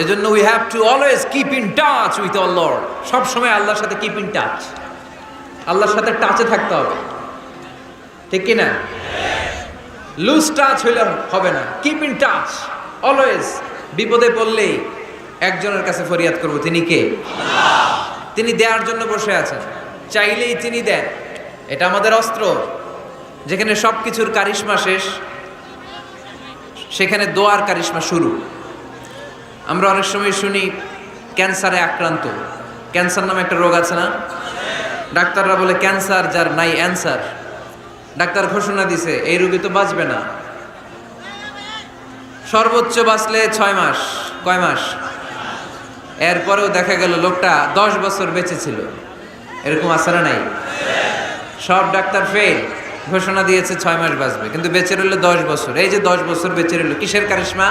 এজন্য we have to always keep in touch with our Lord. সব সময় আল্লাহর সাথে কিপ ইন টাচ, আল্লাহর সাথে টাচে থাকতে হবে, ঠিক কি না? লুজ টাচ হইলে হবে না, কিপ ইন টাচ অলওয়েজ। বিপদে পড়লেই একজনের কাছে ফরিয়াদ করব, তিনি কে? তিনি দেওয়ার জন্য বসে আছেন, চাইলেই তিনি দেন। এটা আমাদের অস্ত্র। যেখানে সব কিছুর কারিশমা শেষ, সেখানে দোয়ার কারিশমা শুরু। আমরা অনেক সময় শুনি ক্যান্সারে আক্রান্ত, ক্যান্সার নামে একটা রোগ আছে না? ডাক্তাররা বলে ক্যান্সার যার নাই অ্যান্সার। ডাক্তার ঘোষণা দিছে এই রোগী তো বাঁচবে না, সর্বোচ্চ বাঁচলে 6 মাস। কয় মাস? এরপরেও দেখা গেল লোকটা 10 বছর বেঁচে ছিল। এরকম আছে না নাই? সব ডাক্তার ফেল, ঘোষণা দিয়েছে 6 মাস বাঁচবে, কিন্তু বেঁচে রইল 10 বছর। এই যে 10 বছর বেঁচে রইল, কিসের কারিশমা?